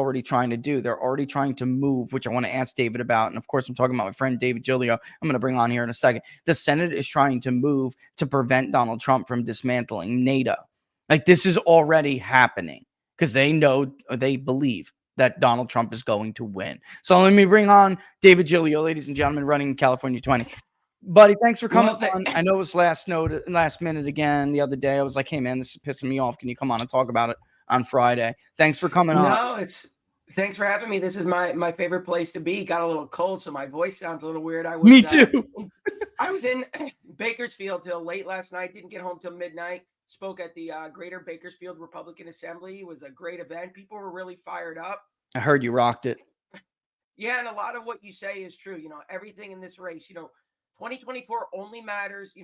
already trying to do. They're already trying to move, which I want to ask David about. And of course, I'm talking about my friend David Giglio. I'm going to bring on here in a second. The Senate is trying to move to prevent Donald Trump from dismantling NATO. Like, this is already happening because they know, or they believe that Donald Trump is going to win. So let me bring on David Giglio, ladies and gentlemen, running California 20. Buddy, thanks for coming on. I know it was last minute again the other day. I was like, hey, man, this is pissing me off. Can you come on and talk about it on Friday? Thanks for coming on. No, thanks for having me. This is my favorite place to be. Got a little cold, so my voice sounds a little weird. Me too. I was in Bakersfield till late last night. Didn't get home till midnight. Spoke at the Greater Bakersfield Republican Assembly. It was a great event. People were really fired up. I heard you rocked it. Yeah, and a lot of what you say is true. Everything in this race, 2024 only matters.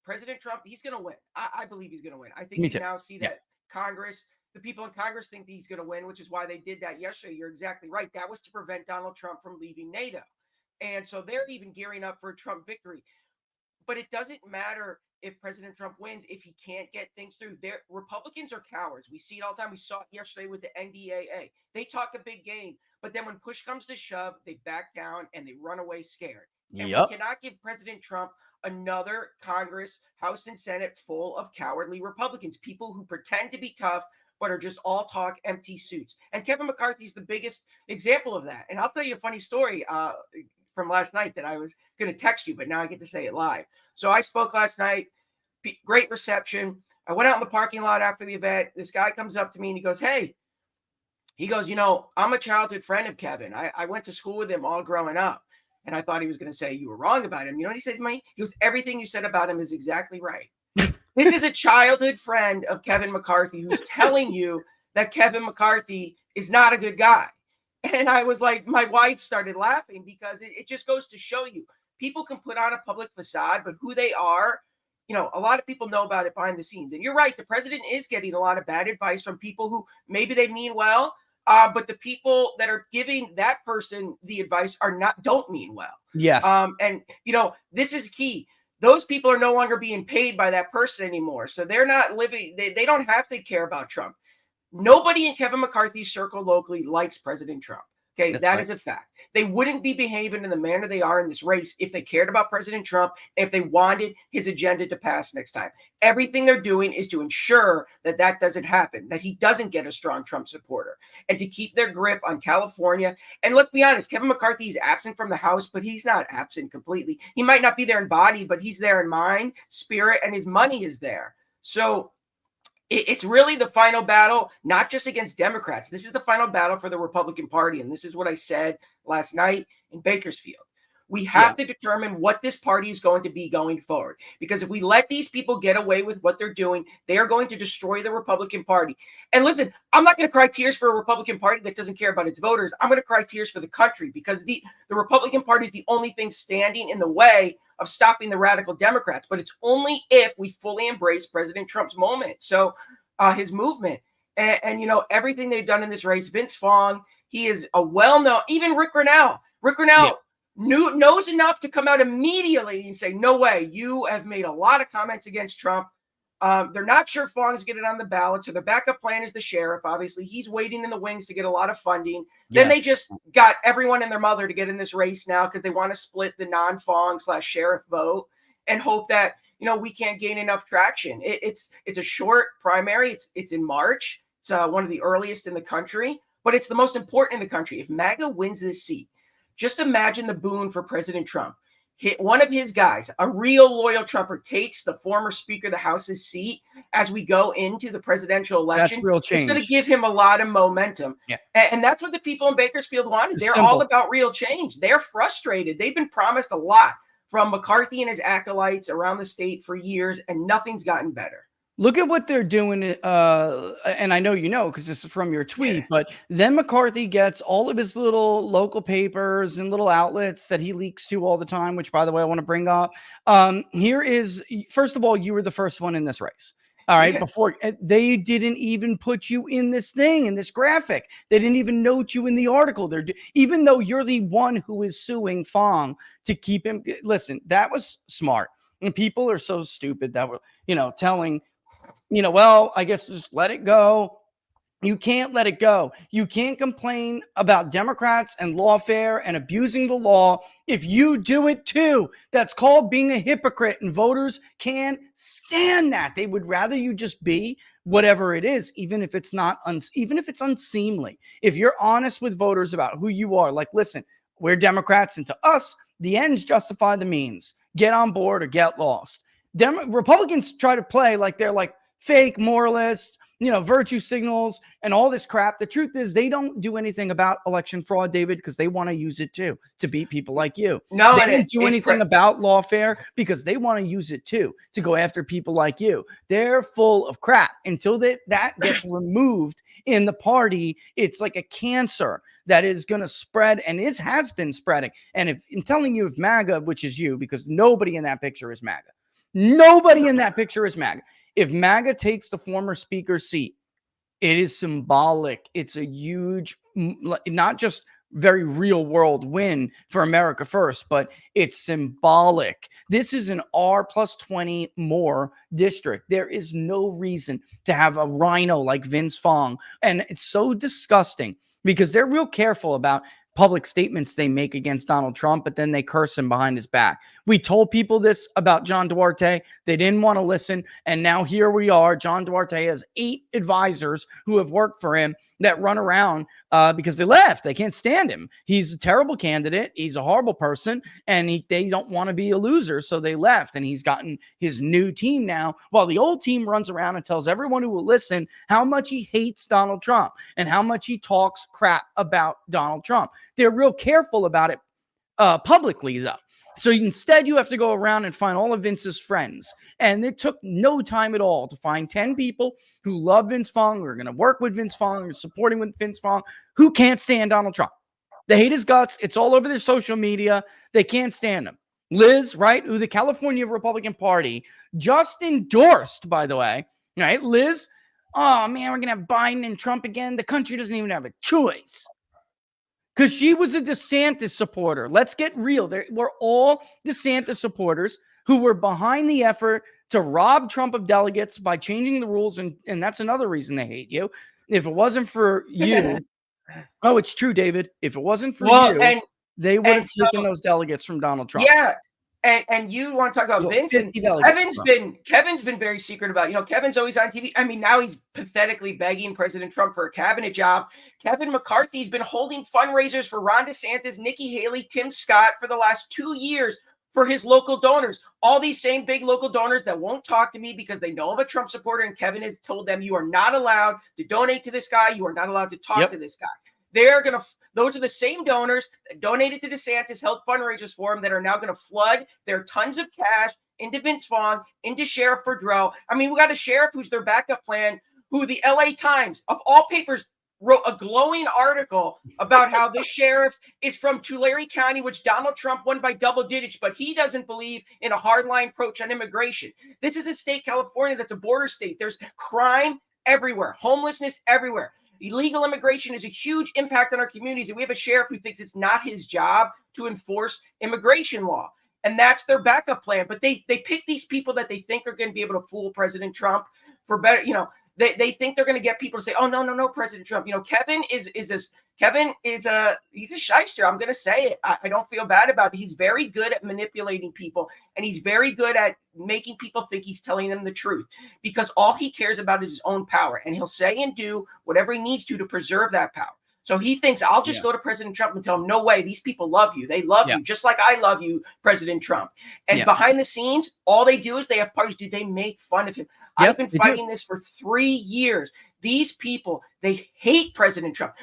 President Trump, he's going to win. I believe he's going to win. I think you now see that Congress, the people in Congress think he's going to win, which is why they did that yesterday. You're exactly right. That was to prevent Donald Trump from leaving NATO. And so they're even gearing up for a Trump victory. But it doesn't matter if President Trump wins if he can't get things through. Republicans are cowards. We see it all the time. We saw it yesterday with the NDAA. They talk a big game, but then when push comes to shove, they back down and they run away scared. And we cannot give President Trump another Congress, House, and Senate full of cowardly Republicans, people who pretend to be tough but are just all talk, empty suits. And Kevin McCarthy is the biggest example of that. And I'll tell you a funny story from last night that I was going to text you, but now I get to say it live. So I spoke last night, great reception. I went out in the parking lot after the event. This guy comes up to me and he goes, hey, I'm a childhood friend of Kevin. I went to school with him all growing up. And I thought he was going to say you were wrong about him. You know what he said to me? He goes, everything you said about him is exactly right. This is a childhood friend of Kevin McCarthy who's telling you that Kevin McCarthy is not a good guy. And I was like, my wife started laughing because it just goes to show you people can put on a public facade, but who they are, a lot of people know about it behind the scenes. And you're right. The president is getting a lot of bad advice from people who maybe they mean well, but the people that are giving that person the advice don't mean well. Yes. And this is key. Those people are no longer being paid by that person anymore. So they're not living. They don't have to care about Trump. Nobody in Kevin McCarthy's circle locally likes President Trump. Okay, that is a fact. They wouldn't be behaving in the manner they are in this race if they cared about President Trump, if they wanted his agenda to pass next time. Everything they're doing is to ensure that that doesn't happen, that he doesn't get a strong Trump supporter, and to keep their grip on California. And let's be honest, Kevin McCarthy is absent from the House, but he's not absent completely. He might not be there in body, but he's there in mind, spirit, and his money is there. So it's really the final battle, not just against Democrats. This is the final battle for the Republican Party. And this is what I said last night in Bakersfield. We have to determine what this party is going to be going forward. Because if we let these people get away with what they're doing, they are going to destroy the Republican Party. And listen, I'm not going to cry tears for a Republican Party that doesn't care about its voters. I'm going to cry tears for the country because the Republican Party is the only thing standing in the way of stopping the radical Democrats. But it's only if we fully embrace President Trump's his movement. And everything they've done in this race, Vince Fong, he is a well-known, even Rick Grenell. Knows enough to come out immediately and say, no way, you have made a lot of comments against Trump. They're not sure Fong's getting on the ballot. So the backup plan is the sheriff. Obviously, he's waiting in the wings to get a lot of funding. Then they just got everyone and their mother to get in this race now because they want to split the non-Fong / sheriff vote and hope that, we can't gain enough traction. It's a short primary. It's in March. It's one of the earliest in the country, but it's the most important in the country. If MAGA wins this seat, just imagine the boon for President Trump. One of his guys, a real loyal Trumper, takes the former Speaker of the House's seat as we go into the presidential election. That's real change. It's going to give him a lot of momentum. Yeah. And that's what the people in Bakersfield wanted. They're all about real change. They're frustrated. They've been promised a lot from McCarthy and his acolytes around the state for years, and nothing's gotten better. Look at what they're doing, and I know because this is from your tweet, but then McCarthy gets all of his little local papers and little outlets that he leaks to all the time, which, by the way, I want to bring up. Here is, first of all, you were the first one in this race. All right, before they didn't even put you in this thing, in this graphic. They didn't even note you in the article. Even though you're the one who is suing Fong to keep him. Listen, that was smart. And people are so stupid that were, telling, well, I guess just let it go. You can't let it go. You can't complain about Democrats and lawfare and abusing the law if you do it too. That's called being a hypocrite, and voters can't stand that. They would rather you just be whatever it is, even if it's not, even if it's unseemly. If you're honest with voters about who you are, like, listen, we're Democrats, and to us, the ends justify the means. Get on board or get lost. Republicans try to play like they're like fake moralists, virtue signals and all this crap. The truth is they don't do anything about election fraud, David, because they want to use it too to beat people like you. No, they don't do anything about lawfare because they want to use it too to go after people like you. They're full of crap. Until that gets removed in the party, it's like a cancer that is going to spread and has been spreading. And if I'm telling you, if MAGA, which is you, because nobody in that picture is MAGA. Nobody in that picture is MAGA. If MAGA takes the former speaker's seat, it is symbolic. It's a huge, not just very real world win for America First, but it's symbolic. This is an R+20 more district. There is no reason to have a rhino like Vince Fong. And it's so disgusting because they're real careful about public statements they make against Donald Trump, but then they curse him behind his back. We told people this about John Duarte. They didn't want to listen. And now here we are. John Duarte has 8 advisors who have worked for him that run around because they left. They can't stand him. He's a terrible candidate. He's a horrible person. And they don't want to be a loser. So they left. And he's gotten his new team now, while the old team runs around and tells everyone who will listen how much he hates Donald Trump and how much he talks crap about Donald Trump. They're real careful about it publicly, though. So instead, you have to go around and find all of Vince's friends. And it took no time at all to find 10 people who love Vince Fong, who are going to work with Vince Fong, or supporting with Vince Fong, who can't stand Donald Trump. They hate his guts. It's all over their social media. They can't stand him. Liz, right, who the California Republican Party just endorsed, by the way, right? Liz, oh, man, we're going to have Biden and Trump again. The country doesn't even have a choice. Because she was a DeSantis supporter. Let's get real. We're all DeSantis supporters who were behind the effort to rob Trump of delegates by changing the rules. And that's another reason they hate you. If it wasn't for you, oh, it's true, David. If it wasn't for you, they would have taken those delegates from Donald Trump. Yeah. And you want to talk about Vince? And Kevin's been very secret about, Kevin's always on TV. I mean, now he's pathetically begging President Trump for a cabinet job. Kevin McCarthy's been holding fundraisers for Ron DeSantis, Nikki Haley, Tim Scott for the last 2 years for his local donors. All these same big local donors that won't talk to me because they know I'm a Trump supporter, and Kevin has told them, you are not allowed to donate to this guy. You are not allowed to talk to this guy. Those are the same donors that donated to DeSantis, held fundraisers for him, that are now going to flood their tons of cash into Vince Vaughn, into Sheriff Boudreaux. I mean, we got a sheriff who's their backup plan, who the LA Times, of all papers, wrote a glowing article about how this sheriff is from Tulare County, which Donald Trump won by double digits, but he doesn't believe in a hardline approach on immigration. This is a state, California, that's a border state. There's crime everywhere, homelessness everywhere. Illegal immigration is a huge impact on our communities, and we have a sheriff who thinks it's not his job to enforce immigration law. And that's their backup plan. But they pick these people that they think are going to be able to fool President Trump for better. They think they're going to get people to say, "Oh, no, President Trump." Kevin is he's a shyster. I'm going to say it. I don't feel bad about it. He's very good at manipulating people, and he's very good at making people think he's telling them the truth, because all he cares about is his own power, and he'll say and do whatever he needs to preserve that power. So he thinks, I'll just go to President Trump and tell him, no way, these people love you. They love you just like I love you, President Trump. And behind the scenes, all they do is they have parties. They make fun of him. I've been fighting this for 3 years. These people, they hate President Trump.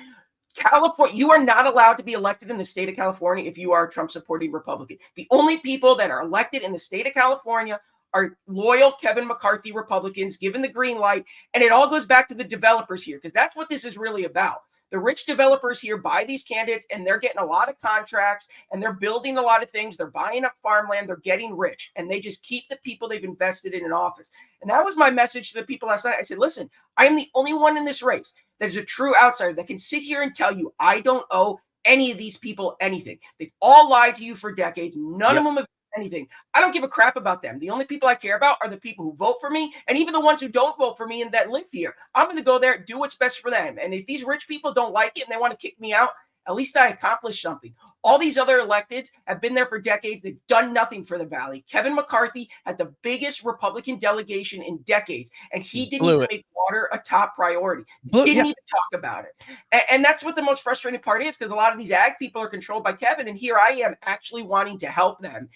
California, you are not allowed to be elected in the state of California if you are a Trump-supporting Republican. The only people that are elected in the state of California are loyal Kevin McCarthy Republicans, given the green light. And it all goes back to the developers here, because that's what this is really about. The rich developers here buy these candidates, and they're getting a lot of contracts, and they're building a lot of things. They're buying up farmland. They're getting rich, and they just keep the people they've invested in office. And that was my message to the people last night. I said, listen, I am the only one in this race that is a true outsider that can sit here and tell you I don't owe any of these people anything. They've all lied to you for decades. None of them have anything. I don't give a crap about them. The only people I care about are the people who vote for me, and even the ones who don't vote for me and that live here. I'm going to go there, do what's best for them. And if these rich people don't like it and they want to kick me out, at least I accomplished something. All these other electeds have been there for decades. They've done nothing for the Valley. Kevin McCarthy had the biggest Republican delegation in decades, and he didn't even make water a top priority. Didn't even talk about it. And that's what the most frustrating part is, because a lot of these ag people are controlled by Kevin, and here I am actually wanting to help them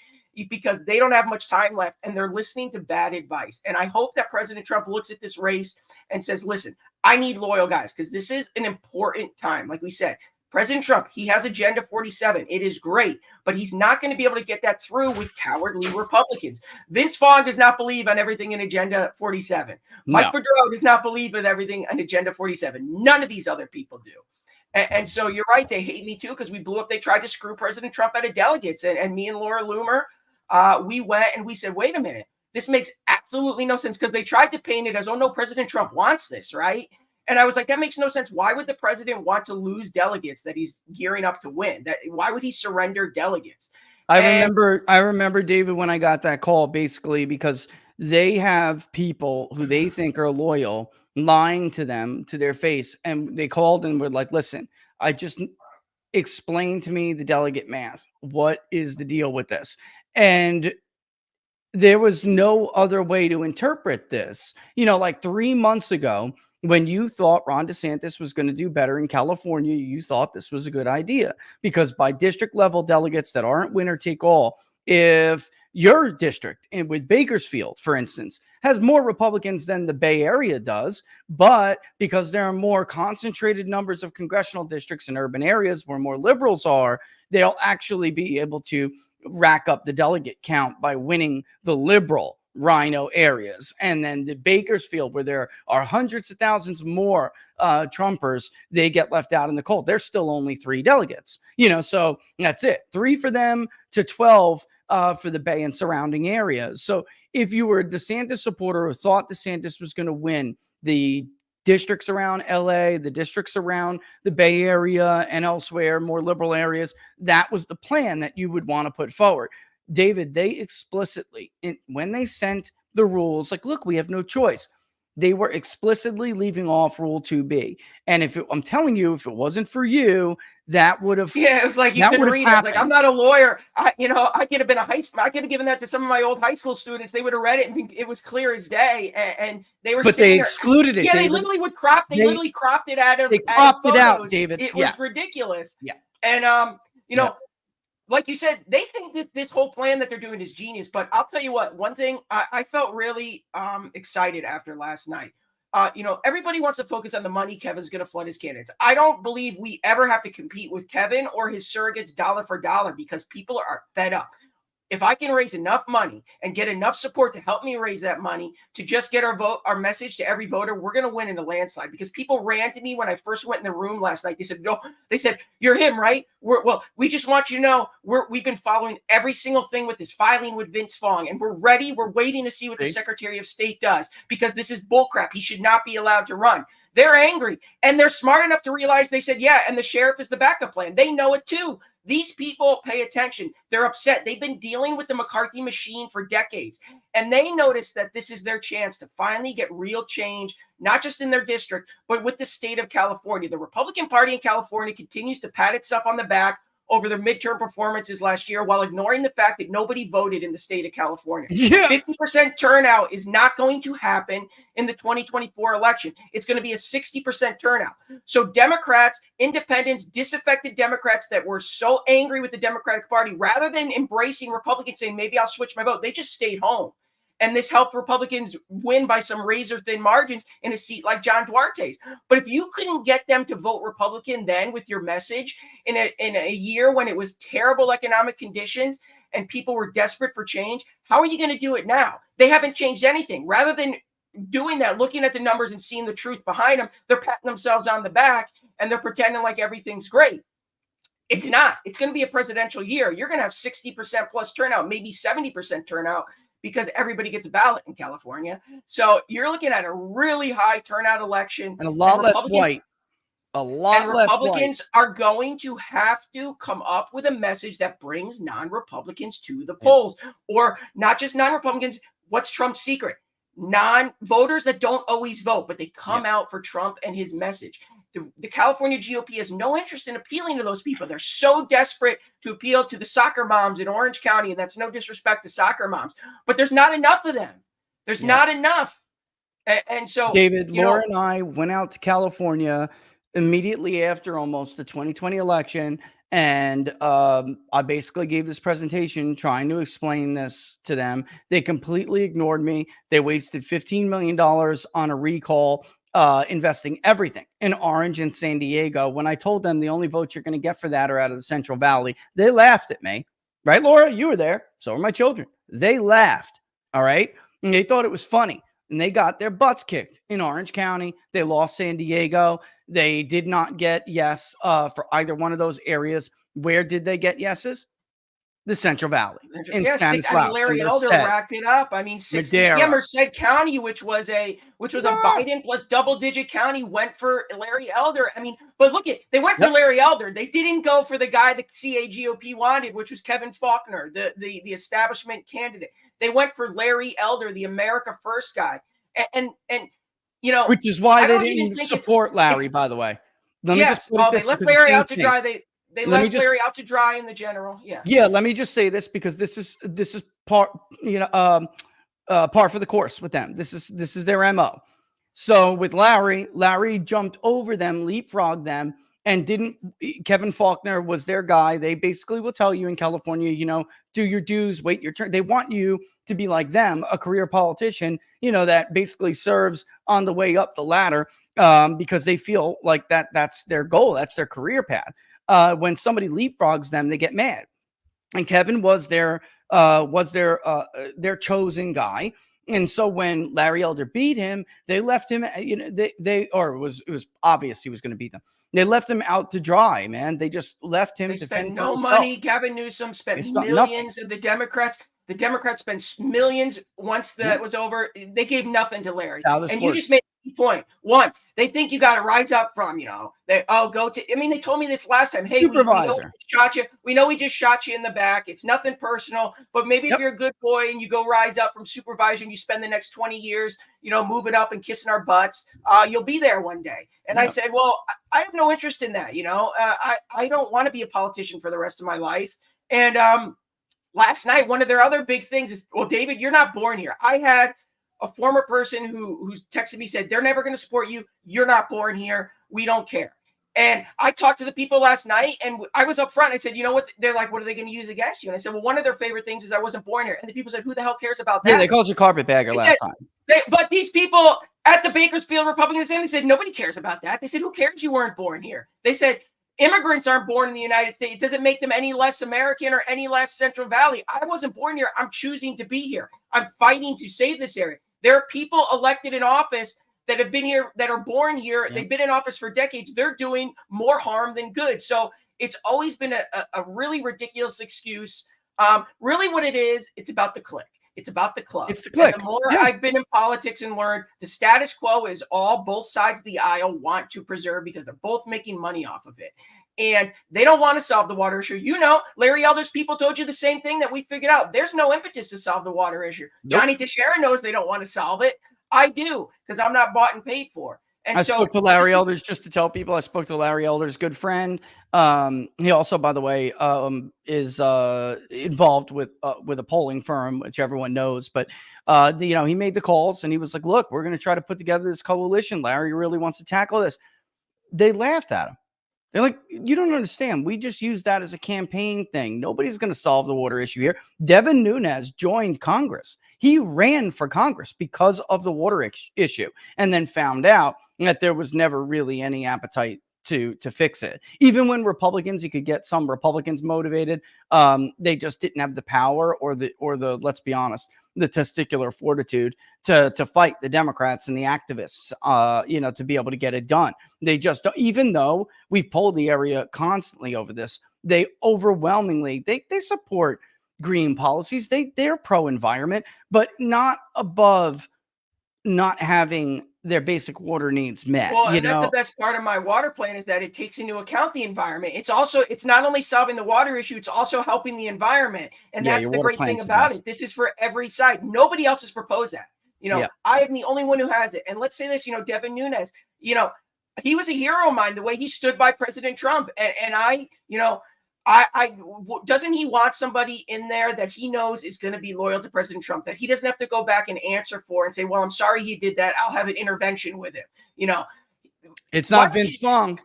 because they don't have much time left and they're listening to bad advice. And I hope that President Trump looks at this race and says, listen, I need loyal guys, because this is an important time. Like we said, President Trump, he has Agenda 47. It is great, but he's not going to be able to get that through with cowardly Republicans. Vince Vaughn does not believe on everything in Agenda 47. Mike Boudreau does not believe in everything on Agenda 47. None of these other people do. And so you're right. They hate me too, because we blew up. They tried to screw President Trump out of delegates. And me and Laura Loomer, we went and we said, wait a minute. This makes absolutely no sense, because they tried to paint it as, oh, no, President Trump wants this, right? And I was like, that makes no sense. Why would the president want to lose delegates that he's gearing up to win? Why would he surrender delegates? I remember, David, when I got that call, basically because they have people who they think are loyal lying to them to their face. And they called and were like, listen, I just explain to me the delegate math. What is the deal with this? And there was no other way to interpret this. Like 3 months ago, when you thought Ron DeSantis was going to do better in California, you thought this was a good idea, because by district level delegates that aren't winner take all, if your district, and with Bakersfield, for instance, has more Republicans than the Bay Area does, but because there are more concentrated numbers of congressional districts in urban areas where more liberals are, they'll actually be able to rack up the delegate count by winning the liberal rhino areas. And then the Bakersfield, where there are hundreds of thousands more Trumpers, they get left out in the cold. There's still only 3 delegates, so that's it. 3 for them to 12 for the Bay and surrounding areas. So if you were a DeSantis supporter who thought DeSantis was going to win the districts around LA, the districts around the Bay Area and elsewhere, more liberal areas, that was the plan that you would want to put forward. David, they explicitly, when they sent the rules, like, look, we have no choice. They were explicitly leaving off Rule 2B. And I'm telling you, if it wasn't for you, that would have. Yeah, it was like you could read it. Like, I'm not a lawyer. I could have been I could have given that to some of my old high school students. They would have read it, and it was clear as day. And they were. But they excluded it. Yeah, David. They literally would crop. They literally cropped it out of. They cropped it out, David. It was ridiculous. Yeah. And like you said, they think that this whole plan that they're doing is genius. But I'll tell you what, one thing I felt really excited after last night. Everybody wants to focus on the money Kevin's going to flood his candidates. I don't believe we ever have to compete with Kevin or his surrogates dollar for dollar, because people are fed up. If I can raise enough money and get enough support to help me raise that money to just get our message to every voter, we're going to win in a landslide. Because people ran to me when I first went in the room last night. They said, no, you're him, right? We just want you to know we've been following every single thing with this filing with Vince Vaughn, and we're ready. We're waiting to see what the Secretary of State does, because this is bullcrap. He should not be allowed to run. They're angry, and they're smart enough to realize, they said, yeah, and the sheriff is the backup plan. They know it too. These people pay attention. They're upset. They've been dealing with the McCarthy machine for decades, and they notice that this is their chance to finally get real change, not just in their district, but with the state of California. The Republican Party in California continues to pat itself on the back over their midterm performances last year, while ignoring the fact that nobody voted in the state of California. 50% turnout is not going to happen in the 2024 election. It's going to be a 60% turnout. So Democrats, independents, disaffected Democrats that were so angry with the Democratic Party, rather than embracing Republicans saying, maybe I'll switch my vote, they just stayed home. And this helped Republicans win by some razor-thin margins in a seat like John Duarte's. But if you couldn't get them to vote Republican then with your message in a year when it was terrible economic conditions and people were desperate for change, how are you going to do it now? They haven't changed anything. Rather than doing that, looking at the numbers and seeing the truth behind them, they're patting themselves on the back and they're pretending like everything's great. It's not. It's going to be a presidential year. You're going to have 60% plus turnout, maybe 70% turnout, because everybody gets a ballot in California. So you're looking at a really high turnout election. And a lot less white. A lot And less white. Republicans are going to have to come up with a message that brings non-Republicans to the polls, or not just non-Republicans. What's Trump's secret? Non-voters that don't always vote, but they come out for Trump and his message. The California GOP has no interest in appealing to those people. They're so desperate to appeal to the soccer moms in Orange County, and that's no disrespect to soccer moms, but there's not enough of them. There's not enough. And so, David, Laura and I went out to California immediately after almost the 2020 election. And I basically gave this presentation trying to explain this to them. They completely ignored me. They wasted $15 million on a recall, investing everything in Orange and San Diego. When I told them the only votes you're going to get for that are out of the Central Valley, they laughed at me. Right, Laura? You were there. So were my children. They laughed. All right. And they thought it was funny. And they got their butts kicked in Orange County. They lost San Diego. They did not get yes for either one of those areas. Where did they get yeses? The Central Valley. In Stanislaus. Larry Elder racked it up. I mean, Merced County, which was a Biden plus double-digit county, went for Larry Elder. I mean, but look at, they went for Larry Elder. They didn't go for the guy the CAGOP wanted, which was Kevin Faulconer, the establishment candidate. They went for Larry Elder, the America First guy, and you know, which is why they didn't support Larry. By the way, they left Larry out to dry. They left Larry out to dry in the general. Yeah. Let me just say this, because this is part, par for the course with them. This is their MO. So with Larry jumped over them, leapfrogged them, and Kevin Faulconer was their guy. They basically will tell you in California, do your dues, wait your turn. They want you to be like them, a career politician, that basically serves on the way up the ladder, because they feel like that's their goal. That's their career path. When somebody leapfrogs them, they get mad. And Kevin was their chosen guy. And so when Larry Elder beat him, they left him, it was obvious he was going to beat them. They left him out to dry, man. They just left him to spend no money. Gavin Newsom spent millions of the Democrats. The Democrats spent millions once that was over. They gave nothing to Larry. And you just made a point. One, they think you got to rise up from, they told me this last time. Hey, we know we just shot you in the back. It's nothing personal, but maybe if you're a good boy and you go rise up from supervisor and you spend the next 20 years, moving up and kissing our butts, you'll be there one day. And I said, well, I have no interest in that. I don't want to be a politician for the rest of my life. And, last night, one of their other big things is, well, David, you're not born here. I had a former person who texted me, said, they're never going to support you. You're not born here. We don't care. And I talked to the people last night, and I was up front. I said, you know what? They're like, what are they going to use against you? And I said, well, one of their favorite things is I wasn't born here. And the people said, who the hell cares about that? Yeah, they called you carpetbagger last time. But these people at the Bakersfield Republican Assembly said, nobody cares about that. They said, who cares you weren't born here? They said, immigrants aren't born in the United States. It doesn't make them any less American or any less Central Valley. I wasn't born here. I'm choosing to be here. I'm fighting to save this area. There are people elected in office that have been here, that are born here. Yeah. They've been in office for decades. They're doing more harm than good. So it's always been a really ridiculous excuse. Really what it is, it's about the clique. It's about the club. It's the clique. And the more I've been in politics and learned, the status quo is all both sides of the aisle want to preserve, because they're both making money off of it. And they don't want to solve the water issue. Larry Elder's people told you the same thing that we figured out. There's no impetus to solve the water issue. Nope. Johnny Teixeira knows they don't want to solve it. I do, because I'm not bought and paid for. And I spoke to Larry Elder's, just to tell people, I spoke to Larry Elder's good friend. He also, by the way, is involved with a polling firm, which everyone knows. But, he made the calls, and he was like, look, we're going to try to put together this coalition. Larry really wants to tackle this. They laughed at him. They're like, you don't understand. We just use that as a campaign thing. Nobody's going to solve the water issue here. Devin Nunes joined Congress. He ran for Congress because of the water issue, and then found out that there was never really any appetite to fix it. Even when Republicans, you could get some Republicans motivated. They just didn't have the power or the, let's be honest, the testicular fortitude to fight the Democrats and the activists, to be able to get it done. They just don't, even though we've polled the area constantly over this, they overwhelmingly, they support green policies. They're pro-environment, but not above not having their basic water needs met. Well, and that's the best part of my water plan is that it takes into account the environment. It's not only solving the water issue, it's also helping the environment. And Yeah, that's your the water great thing plan's the about best. it. This is for every side. Nobody else has proposed that. Yeah. I am the only one who has it. And let's say this, Devin Nunes, he was a hero of mine, the way he stood by President Trump. And doesn't he want somebody in there that he knows is going to be loyal to President Trump, that he doesn't have to go back and answer for and say, well, I'm sorry he did that. I'll have an intervention with him. It's not Vince Vaughn.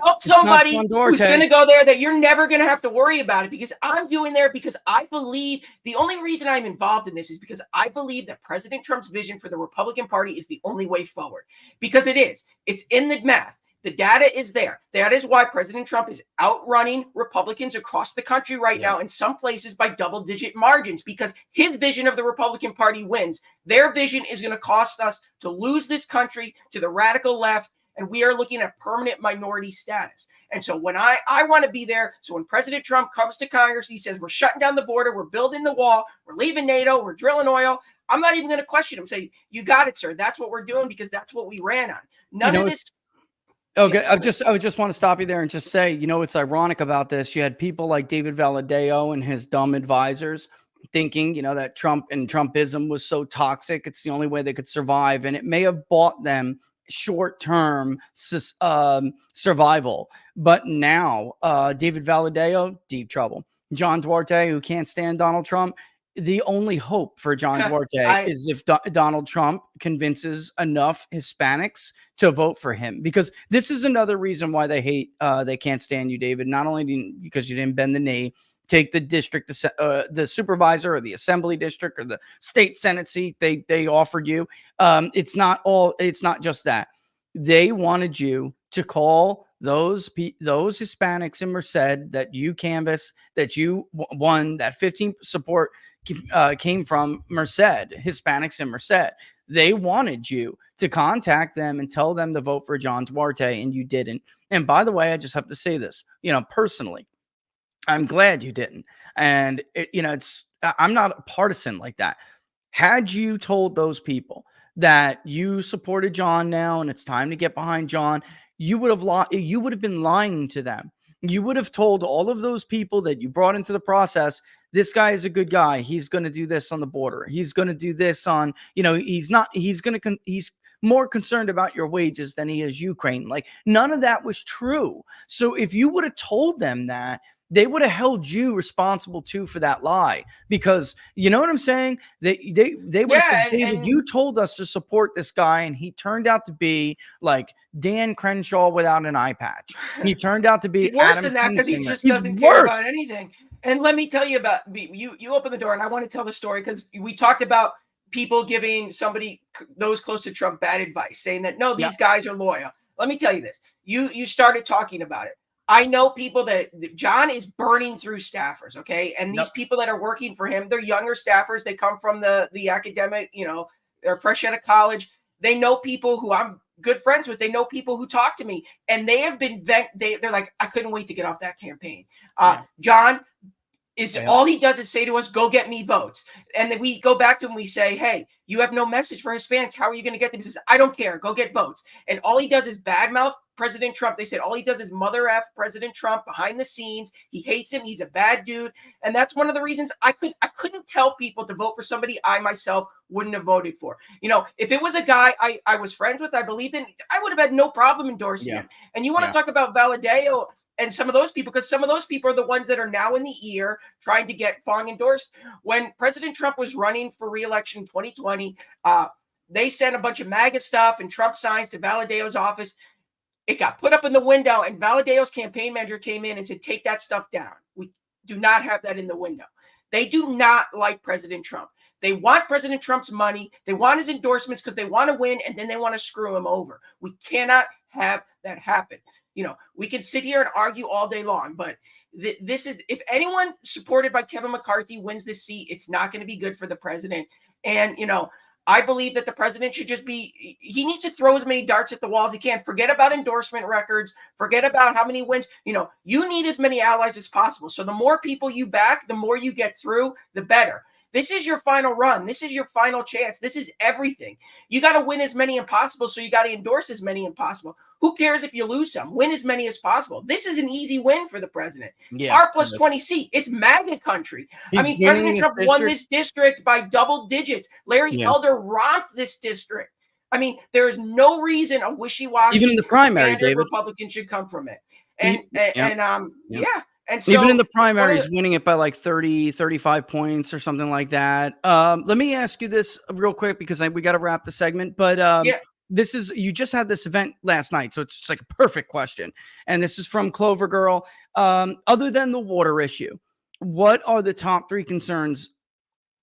Help somebody who's going to go there that you're never going to have to worry about it, because I'm doing there because I believe the only reason I'm involved in this is because I believe that President Trump's vision for the Republican Party is the only way forward, because it's in the math. The data is there. That is why President Trump is outrunning Republicans across the country right now, in some places by double-digit margins, because his vision of the Republican Party wins. Their vision is going to cost us to lose this country to the radical left, and we are looking at permanent minority status. And so when I want to be there, so when President Trump comes to Congress, he says, we're shutting down the border, we're building the wall, we're leaving NATO, we're drilling oil, I'm not even going to question him. Say, you got it, sir. That's what we're doing, because that's what we ran on. None of this. Okay, I would just want to stop you there and just say, it's ironic about this. You had people like David Valadao and his dumb advisors thinking, that Trump and Trumpism was so toxic, it's the only way they could survive. And it may have bought them short-term survival. But now, David Valadao, deep trouble. John Duarte, who can't stand Donald Trump. The only hope for John Duarte is if Donald Trump convinces enough Hispanics to vote for him, because this is another reason why they can't stand you, David. Not only because you didn't bend the knee, take the district, the supervisor or the assembly district or the state Senate seat they offered you. It's not just that. They wanted you to call those Hispanics in Merced that you canvassed, that you won, that 15 support came from Merced, Hispanics in Merced. They wanted you to contact them and tell them to vote for John Duarte, and you didn't. And by the way, I just have to say this, personally, I'm glad you didn't. And I'm not a partisan like that. Had you told those people that you supported John now and it's time to get behind John, you would have been lying to them. You would have told all of those people that you brought into the process, this guy is a good guy. He's going to do this on the border. He's going to do this on, he's more concerned about your wages than he is Ukraine. Like, none of that was true. So if you would have told them that, they would have held you responsible too for that lie, because you know what I'm saying? They would have said, David, you told us to support this guy, and he turned out to be like Dan Crenshaw without an eye patch. He turned out to be worse than that, because he just doesn't care about anything. And let me tell you about you open the door, and I want to tell the story, because we talked about people giving those close to Trump bad advice, saying that no, these guys are loyal. Let me tell you this. You started talking about it. I know people that John is burning through staffers, okay? And these people that are working for him, they're younger staffers. They come from the academic, they're fresh out of college. They know people who I'm good friends with. They know people who talk to me, and they have been they're like, I couldn't wait to get off that campaign. John is all he does is say to us, go get me votes. And then we go back to him, we say, hey, you have no message for Hispanics. How are you going to get them? He says, I don't care. Go get votes. And all he does is badmouth President Trump. They said all he does is mother F President Trump behind the scenes. He hates him. He's a bad dude. And that's one of the reasons I couldn't tell people to vote for somebody I myself wouldn't have voted for. If it was a guy I was friends with, I believed in, I would have had no problem endorsing him. And you want to talk about Valadao and some of those people, because some of those people are the ones that are now in the ear trying to get Fong endorsed. When President Trump was running for re-election in 2020, they sent a bunch of MAGA stuff and Trump signs to Valadao's office. It got put up in the window, and Valadao's campaign manager came in and said, take that stuff down. We do not have that in the window. They do not like President Trump. They want President Trump's money. They want his endorsements because they want to win, and then they want to screw him over. We cannot have that happen. We can sit here and argue all day long, but this is, if anyone supported by Kevin McCarthy wins this seat, it's not going to be good for the president. And, I believe that the president should he needs to throw as many darts at the wall as he can. Forget about endorsement records. Forget about how many wins. You need as many allies as possible. So the more people you back, the more you get through, the better. This is your final run. This is your final chance. This is everything. You got to win as many as possible, so you got to endorse as many as possible. Who cares if you lose some? Win as many as possible. This is an easy win for the president. Yeah, R plus 20 seat. It's MAGA country. he's President Trump won this district by double digits. Larry Elder romped this district. There is no reason a wishy-washy even in the primary, David, Republican should come from it. And so even in the primary, he's winning it by like 30, 35 points or something like that. Let me ask you this real quick because we got to wrap the segment. But you just had this event last night, so it's just like a perfect question. And this is from Clover Girl. Other than the water issue, what are the top 3 concerns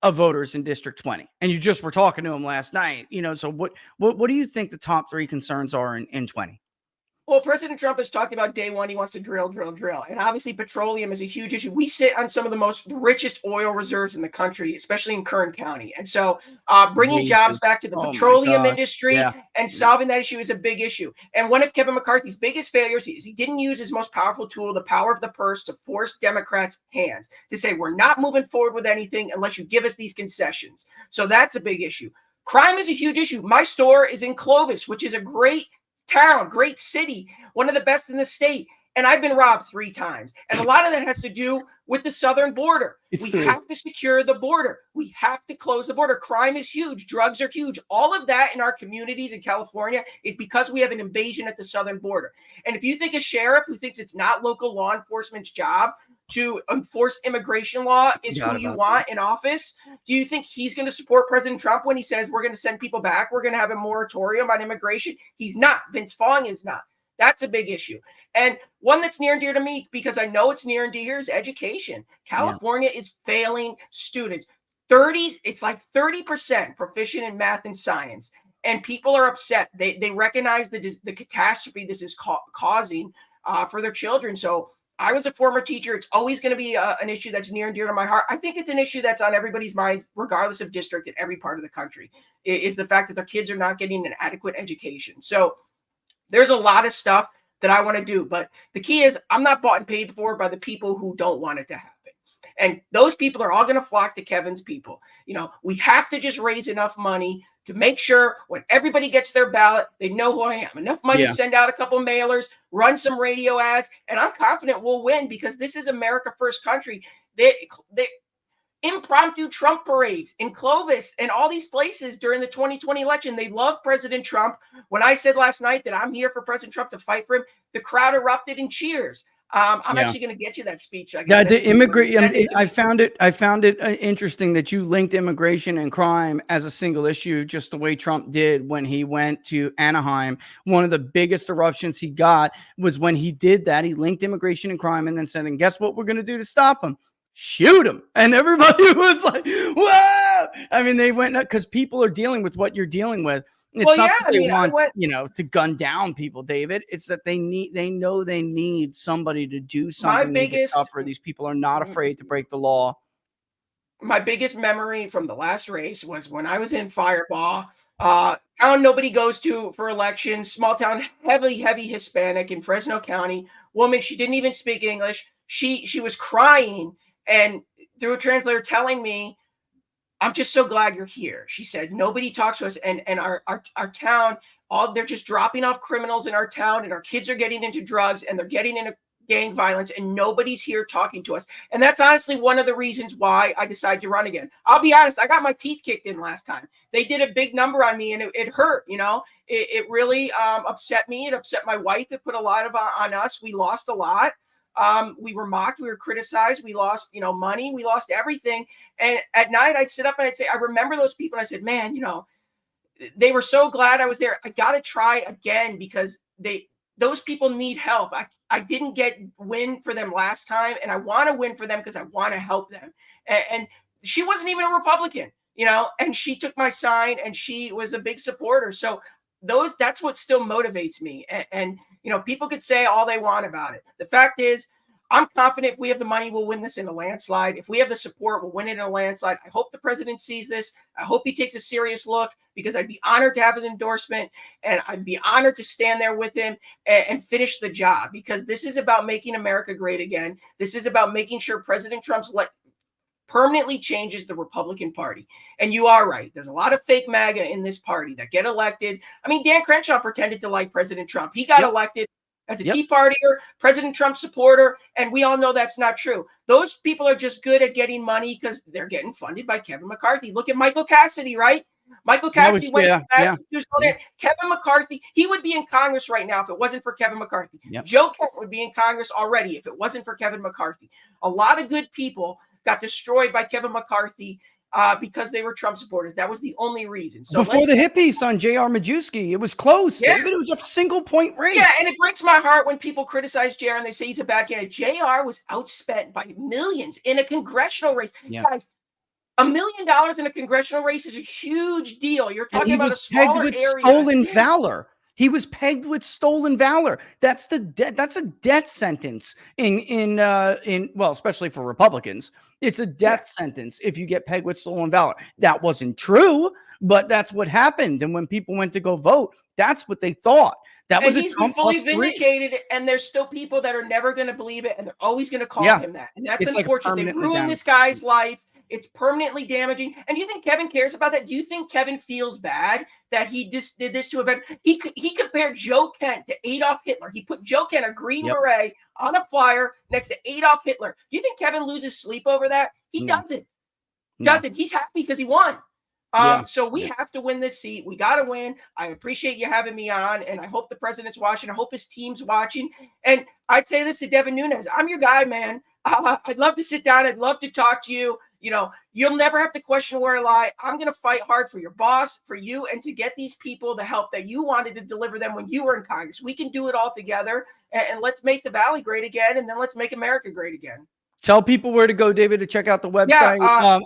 of voters in District 20? And you just were talking to him last night, so what do you think the top 3 concerns are in 20? Well, President Trump has talked about day one. He wants to drill. And obviously petroleum is a huge issue. We sit on some of the richest oil reserves in the country, especially in Kern County. And so bringing jobs back to the petroleum industry and solving that issue is a big issue. And one of Kevin McCarthy's biggest failures is he didn't use his most powerful tool, the power of the purse, to force Democrats' hands, to say, we're not moving forward with anything unless you give us these concessions. So that's a big issue. Crime is a huge issue. My store is in Clovis, which is a great town, great city, one of the best in the state. And I've been robbed 3 times. And a lot of that has to do with the southern border. We have to secure the border. We have to close the border. Crime is huge. Drugs are huge. All of that in our communities in California is because we have an invasion at the southern border. And if you think a sheriff who thinks it's not local law enforcement's job to enforce immigration law is who you want in office, do you think he's going to support President Trump when he says we're going to send people back, we're going to have a moratorium on immigration? He's not. Vince Vaughn is not. That's a big issue. And one that's near and dear to me, because I know it's near and dear, is education. California is failing students. It's like 30% proficient in math and science. And people are upset. They recognize the catastrophe this is causing for their children. So I was a former teacher. It's always going to be an issue that's near and dear to my heart. I think it's an issue that's on everybody's minds, regardless of district, in every part of the country, is the fact that their kids are not getting an adequate education. So there's a lot of stuff that I want to do. But the key is I'm not bought and paid for by the people who don't want it to happen. And those people are all going to flock to Kevin's people. We have to just raise enough money to make sure when everybody gets their ballot, they know who I am. Enough money to send out a couple mailers, run some radio ads, and I'm confident we'll win because this is America First country. They impromptu Trump parades in Clovis and all these places during the 2020 election. They love President Trump. When I said last night that I'm here for President Trump to fight for him, the crowd erupted in cheers. I'm actually going to get you that speech. I found it interesting that you linked immigration and crime as a single issue, just the way Trump did when he went to Anaheim. One of the biggest eruptions he got was when he did that. He linked immigration and crime and then said, and guess what we're going to do to stop him? Shoot him. And everybody was like, whoa. They went because people are dealing with what you're dealing with. It's not that they want, to gun down people, David. It's that they know they need somebody to do something tougher. These people are not afraid to break the law. My biggest memory from the last race was when I was in Firebaugh, town nobody goes to for elections, small town, heavy Hispanic in Fresno County. Woman, she didn't even speak English. She was crying and through a translator telling me, I'm just so glad you're here. She said, nobody talks to us. And our town, they're just dropping off criminals in our town, and our kids are getting into drugs and they're getting into gang violence, and nobody's here talking to us. And that's honestly one of the reasons why I decided to run again. I'll be honest, I got my teeth kicked in last time. They did a big number on me and it hurt, it really upset me. It upset my wife. It put a lot on us. We lost a lot. We were mocked, we were criticized, we lost, money, we lost everything. And at night I'd sit up and I'd say, I remember those people. And I said, man, they were so glad I was there. I got to try again because those people need help. I didn't win for them last time. And I want to win for them because I want to help them. And she wasn't even a Republican, and she took my sign and she was a big supporter. So that's what still motivates me. And people could say all they want about it. The fact is, I'm confident if we have the money, we'll win this in a landslide. If we have the support, we'll win it in a landslide. I hope the president sees this. I hope he takes a serious look, because I'd be honored to have his endorsement, and I'd be honored to stand there with him and finish the job, because this is about making America great again. This is about making sure President Trump's permanently changes the Republican Party. And you are right. There's a lot of fake MAGA in this party that get elected. I mean, Dan Crenshaw pretended to like President Trump. He got elected as a Tea Partier, President Trump supporter, and we all know that's not true. Those people are just good at getting money because they're getting funded by Kevin McCarthy. Look at Michael Cassidy, right? Michael Cassidy went to Kevin McCarthy. He would be in Congress right now if it wasn't for Kevin McCarthy. Joe Kent would be in Congress already if it wasn't for Kevin McCarthy. A lot of good people got destroyed by Kevin McCarthy because they were Trump supporters. That was the only reason. So before the hit piece on J.R. Majewski, it was close. David, it was a single point race. Yeah, and it breaks my heart when people criticize J.R. and they say he's a bad candidate. J.R. was outspent by millions in a congressional race. Guys, $1 million in a congressional race is a huge deal. You're talking about a smaller area. Stolen valor. He was pegged with stolen valor. That's a death sentence well, especially for Republicans. It's a death sentence if you get pegged with stolen valor. That wasn't true, but that's what happened. And when people went to go vote, that's what they thought. That was he's been fully vindicated, and there's still people that are never going to believe it, and they're always going to call him that. And that's unfortunate. They ruined this guy's life. It's permanently damaging. And do you think Kevin cares about that? Do you think Kevin feels bad that he just did this to a veteran? He compared Joe Kent to Adolf Hitler. He put Joe Kent, a Green Beret, on a flyer next to Adolf Hitler. Do you think Kevin loses sleep over that? He doesn't. Doesn't. He's happy because he won. So we have to win this seat. We got to win. I appreciate you having me on, and I hope the president's watching. I hope his team's watching. And I'd say this to Devin Nunes. I'm your guy, man. I'd love to sit down. I'd love to talk to you. You know, you'll never have to question where I lie. I'm going to fight hard for your boss, for you, and to get these people the help that you wanted to deliver them when you were in Congress. We can do it all together, and let's make the Valley great again, and then let's make America great again. Tell people where to go, David, to check out the website.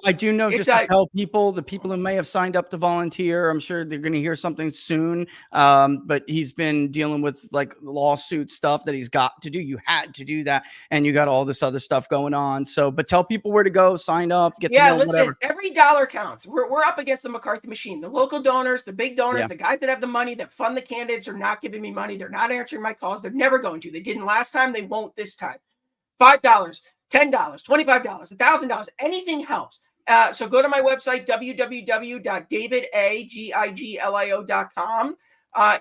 I do know just to tell people, the people who may have signed up to volunteer, I'm sure they're going to hear something soon. But he's been dealing with like lawsuit stuff that he's got to do. You had to do that, and you got all this other stuff going on. So, but tell people where to go, sign up, get to know whatever. Every dollar counts. We're up against the McCarthy machine. The local donors, the big donors, the guys that have the money that fund the candidates are not giving me money. They're not answering my calls. They're never going to. They didn't last time. They won't this time. $5, $10, $25, $1,000, anything helps. So go to my website, www.davidagiglio.com.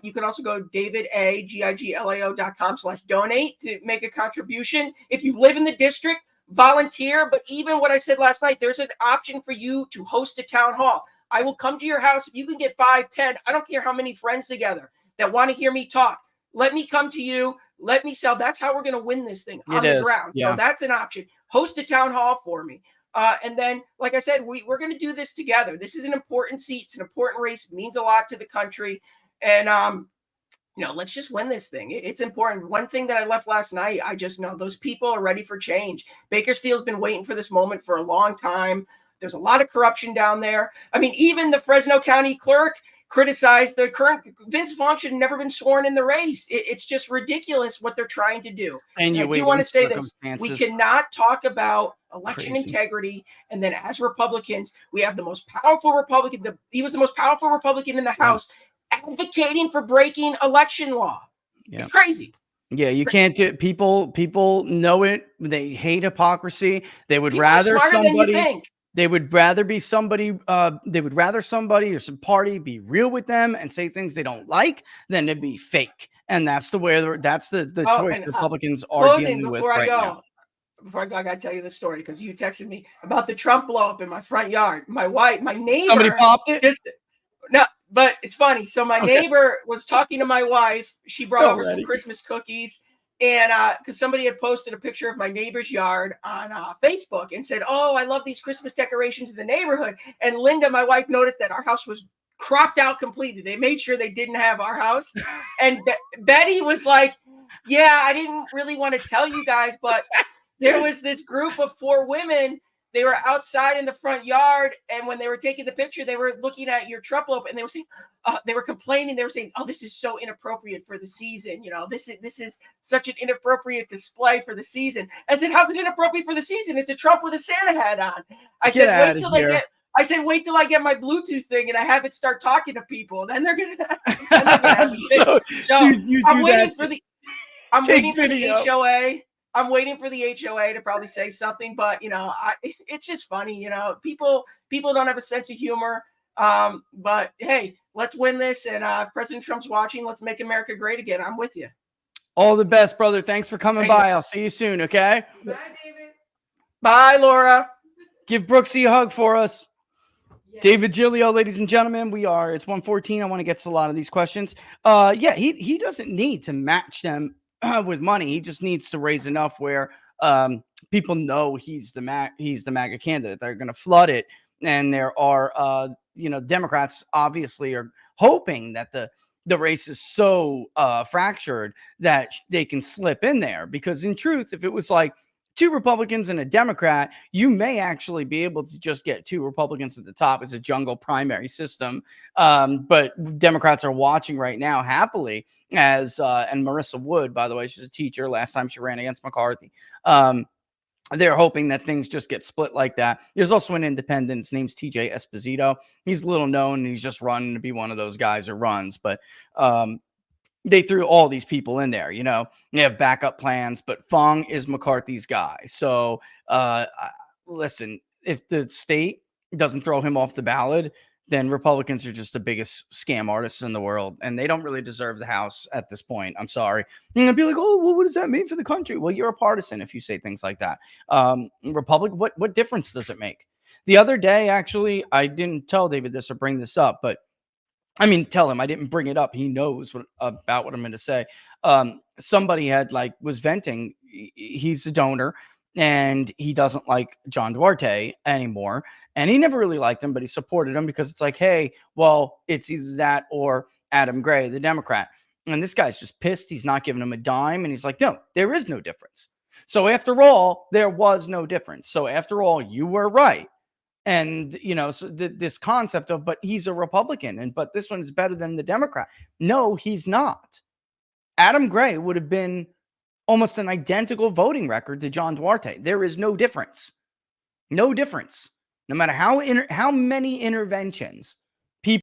You can also go davidagiglio.com/donate to make a contribution. If you live in the district, volunteer. But even what I said last night, there's an option for you to host a town hall. I will come to your house. If you can get 5, 10, I don't care how many friends together that want to hear me talk. Let me come to you. Let me sell. That's how we're going to win this thing on the ground. So that's an option. Host a town hall for me. And then, like I said, we're going to do this together. This is an important seat. It's an important race. It means a lot to the country. And, let's just win this thing. It's important. One thing that I left last night, I just know those people are ready for change. Bakersfield's been waiting for this moment for a long time. There's a lot of corruption down there. I mean, even the Fresno County clerk criticized the current Vince Vaughn should have never been sworn in the race. It's just ridiculous what they're trying to do. And I do want to say this. We cannot talk about election integrity. And then as Republicans, we have the most powerful Republican. He was the most powerful Republican in the House advocating for breaking election law. It's crazy. Yeah, you can't do it. People know it. They hate hypocrisy. They would rather somebody. They would rather be somebody. They would rather somebody or some party be real with them and say things they don't like than to be fake. And that's the way. That's the choice Republicans are dealing with right now. Before I go, I got to tell you the story because you texted me about the Trump blow up in my front yard. My neighbor. Somebody popped it. No, but it's funny. So my neighbor was talking to my wife. She brought over some Christmas cookies. And because somebody had posted a picture of my neighbor's yard on Facebook and said, "Oh, I love these Christmas decorations in the neighborhood." And Linda, my wife, noticed that our house was cropped out completely. They made sure they didn't have our house. And Betty was like, "Yeah, I didn't really want to tell you guys, but there was this group of 4 women. They were outside in the front yard, and when they were taking the picture, they were looking at your Trump loaf, and they were saying, they were complaining. They were saying, 'Oh, this is so inappropriate for the season. You know, this is such an inappropriate display for the season.'" I said, "How's it inappropriate for the season? It's a Trump with a Santa hat on." I said, "Wait till I get my Bluetooth thing and I have it start talking to people. Then they're gonna." I'm waiting for the HOA. I'm waiting for the HOA to probably say something, but it's just funny. People don't have a sense of humor. But hey, let's win this, and President Trump's watching. Let's make America great again. I'm with you. All the best, brother. Thanks for coming by. I'll see you soon, okay? Bye, David. Bye, Laura. Give Brooksy a hug for us. Yes. David Giglio, ladies and gentlemen, it's 1:14. I want to get to a lot of these questions. Yeah, he doesn't need to match them with money. He just needs to raise enough where people know he's the MAGA candidate. They're going to flood it. And there are, Democrats obviously are hoping that the race is so fractured that they can slip in there. Because in truth, if it was like 2 Republicans and a Democrat, you may actually be able to just get 2 Republicans at the top as a jungle primary system. But Democrats are watching right now happily as, and Marissa Wood, by the way, she's a teacher. Last time she ran against McCarthy. They're hoping that things just get split like that. There's also an independent. His name's TJ Esposito. He's little known. And he's just running to be one of those guys who runs. But they threw all these people in there. They have backup plans. But Fung is McCarthy's guy. So listen, if the state doesn't throw him off the ballot, then Republicans are just the biggest scam artists in the world, and they don't really deserve the House at this point. I'm sorry. And I'd be like, oh, well, what does that mean for the country? Well, you're a partisan if you say things like that. What difference does it make? The other day, actually, I didn't tell David this or bring this up, but tell him I didn't bring it up. He knows about what I'm going to say. Somebody was venting. He's a donor. And he doesn't like John Duarte anymore. And he never really liked him, but he supported him because it's like, hey, well, it's either that or Adam Gray, the Democrat. And this guy's just pissed. He's not giving him a dime. And he's like, no, there is no difference. So after all, there was no difference. So after all, you were right. And, so this concept of, but he's a Republican, but this one is better than the Democrat. No, he's not. Adam Gray would have been almost an identical voting record to John Duarte. There is no difference. No difference. No matter how many interventions